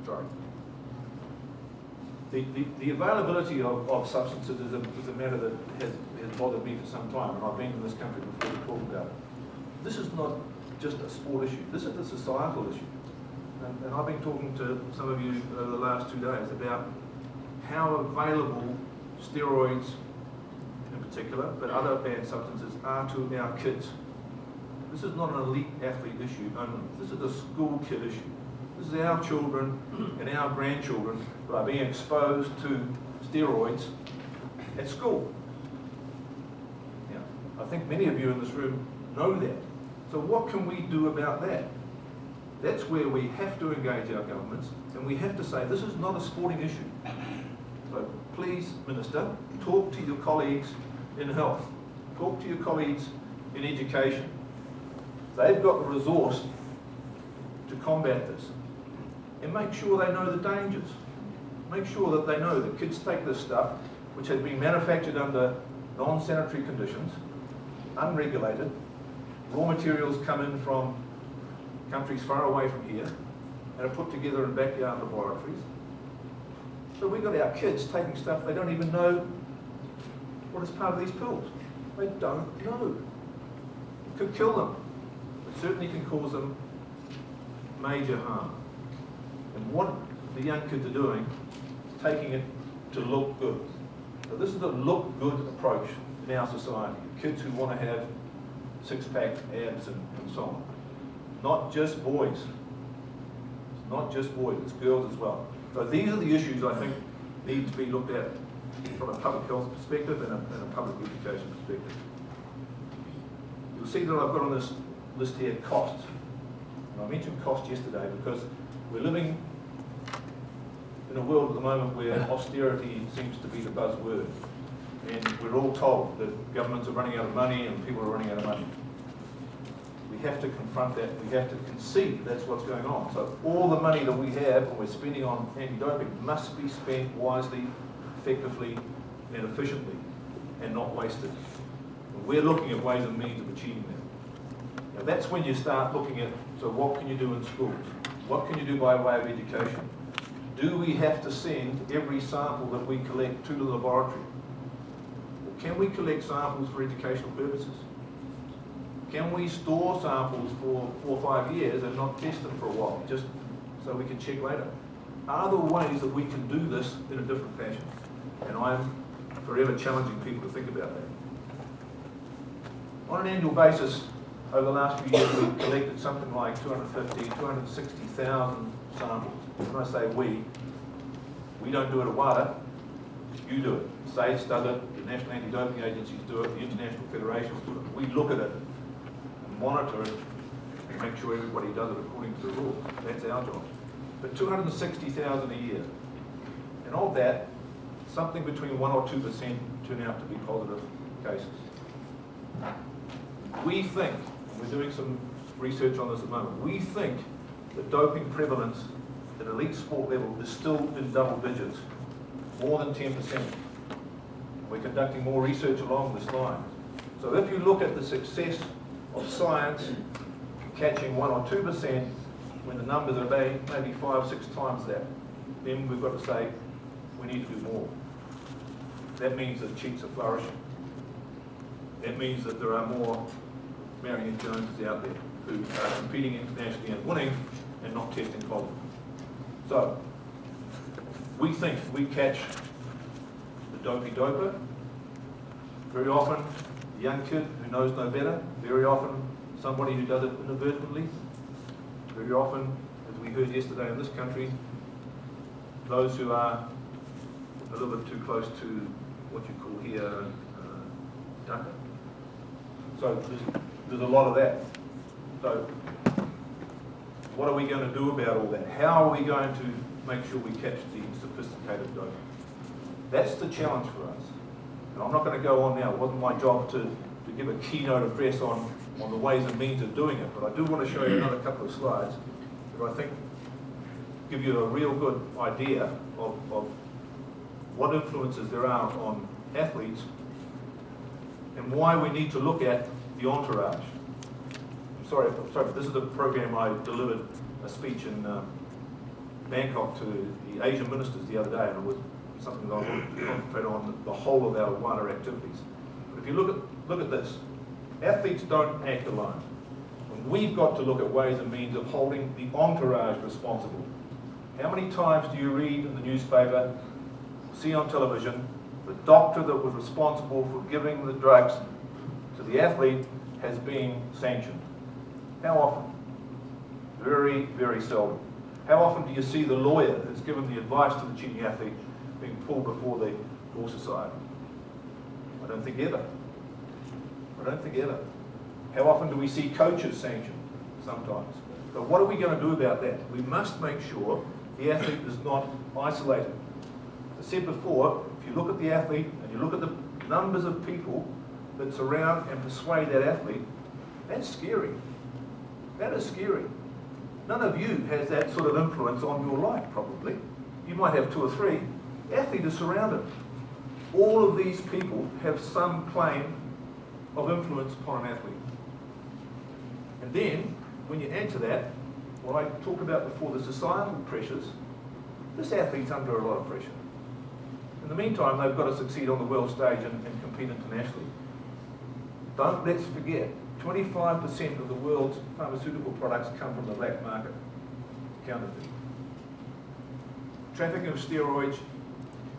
sorry. The availability of substances is a matter that has bothered me for some time, and I've been in this country before to talk about it. This is not just a sport issue, this is a societal issue. And I've been talking to some of you over the last 2 days about how available steroids in particular, but other banned substances are to our kids. This is not an elite athlete issue only, this is a school kid issue. This is our children and our grandchildren who are being exposed to steroids at school. Now, I think many of you in this room know that. So what can we do about that? That's where we have to engage our governments, and we have to say this is not a sporting issue. So please, Minister, talk to your colleagues in health, talk to your colleagues in education. They've got the resource to combat this. And make sure they know the dangers. Make sure that they know that kids take this stuff, which has been manufactured under non-sanitary conditions, unregulated. Raw materials come in from countries far away from here and are put together in backyard laboratories. So we've got our kids taking stuff they don't even know what is part of these pills. They don't know. It could kill them. It certainly can cause them major harm. And what the young kids are doing is taking it to look good. So this is a look good approach in our society. Kids who want to have six-pack abs and so on. Not just boys. It's not just boys, it's girls as well. So these are the issues I think need to be looked at from a public health perspective and a public education perspective. You'll see that I've got on this list here costs. And I mentioned cost yesterday because we're living in a world at the moment where austerity seems to be the buzzword. And we're all told that governments are running out of money and people are running out of money. We have to confront that. We have to concede that's what's going on. So all the money that we have and we're spending on anti-doping must be spent wisely, effectively and efficiently and not wasted. And we're looking at ways and means of achieving that. Now that's when you start looking at, so what can you do in schools? What can you do by way of education? Do we have to send every sample that we collect to the laboratory? Or can we collect samples for educational purposes? Can we store samples for 4 or 5 years and not test them for a while, just so we can check later? Are there ways that we can do this in a different fashion? And I'm forever challenging people to think about that. On an annual basis, over the last few years, we've collected something like 250, 260,000 samples. When I say we don't do it at WADA, you do it. SAIDS does it, the National Anti-Doping Agencies do it, the international federations do it. We look at it, monitor it, and make sure everybody does it according to the rules. That's our job. But 260,000 a year. And of that, something between 1 or 2% turn out to be positive cases. We think, and we're doing some research on this at the moment, we think that doping prevalence at elite sport level is still in double digits, more than 10%. We're conducting more research along this line. So if you look at the success of science catching 1 or 2% when the numbers are maybe 5 or 6 times that, then we've got to say we need to do more. That means that cheats are flourishing. That means that there are more Marion Joneses out there who are competing internationally and winning and not testing positive. So, we think we catch the dopey doper. Very often, a young kid who knows no better. Very often, somebody who does it inadvertently. Very often, as we heard yesterday in this country, those who are a little bit too close to what you call here ducker. So there's a lot of that. So what are we going to do about all that? How are we going to make sure we catch the sophisticated doping? That's the challenge for us. And I'm not going to go on now. It wasn't my job to give a keynote address on the ways and means of doing it, but I do want to show you another couple of slides that I think give you a real good idea of what influences there are on athletes and why we need to look at the entourage. I'm sorry, but this is the program I delivered a speech in Bangkok to the Asian ministers the other day, and it was something that I wanted to concentrate on, the whole of our wider activities. But if you look at this, athletes don't act alone. And we've got to look at ways and means of holding the entourage responsible. How many times do you read in the newspaper, see on television, the doctor that was responsible for giving the drugs to the athlete has been sanctioned? How often? Very, very seldom. How often do you see the lawyer who's given the advice to the cheating athlete being pulled before the Law Society? I don't think ever. I don't think ever. How often do we see coaches sanctioned? Sometimes. So what are we going to do about that? We must make sure the athlete is not isolated. As I said before, if you look at the athlete and you look at the numbers of people that surround and persuade that athlete, that's scary. That is scary. None of you has that sort of influence on your life, probably. You might have 2 or 3. The athlete is surrounded. All of these people have some claim of influence upon an athlete. And then, when you add to that, what I talked about before, the societal pressures, this athlete's under a lot of pressure. In the meantime, they've got to succeed on the world stage and compete internationally. Don't let's forget, 25% of the world's pharmaceutical products come from the black market, counterfeit. Trafficking of steroids,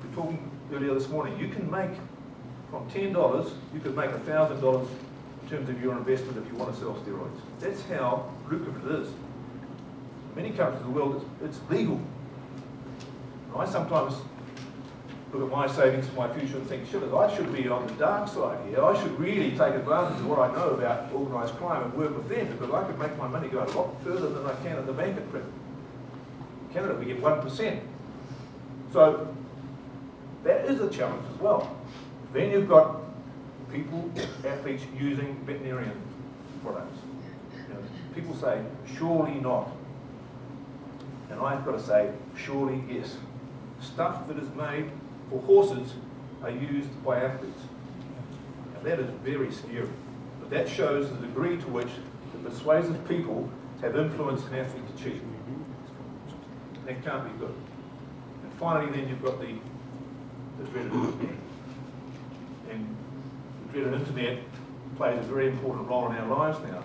we were talking earlier this morning, you can make, from $10, you could make $1,000 in terms of your investment if you want to sell steroids. That's how lucrative it is. In many countries of the world, it's legal. And I sometimes look at my savings for my future and think, shit, I should be on the dark side here. I should really take advantage of what I know about organised crime and work with them, because I could make my money go a lot further than I can at the bank at present. In Canada, we get 1%. So that is a challenge as well. Then you've got people, athletes using veterinarian products. You know, people say, surely not. And I've got to say, surely yes. Stuff that is made for horses are used by athletes. And that is very scary. But that shows the degree to which the persuasive people have influenced an athlete to cheat. That can't be good. And finally, then you've got the dreaded internet. And the dreaded internet plays a very important role in our lives now.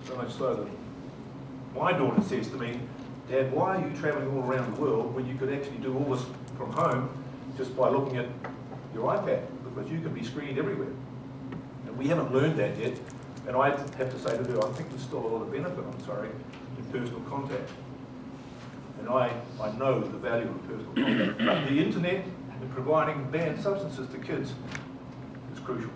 So much so that my daughter says to me, Dad, why are you travelling all around the world when you could actually do all this from home just by looking at your iPad? Because you can be screened everywhere. And we haven't learned that yet. And I have to say to her, I think there's still a lot of benefit, in personal contact. And I know the value of personal contact. But the internet and providing banned substances to kids is crucial.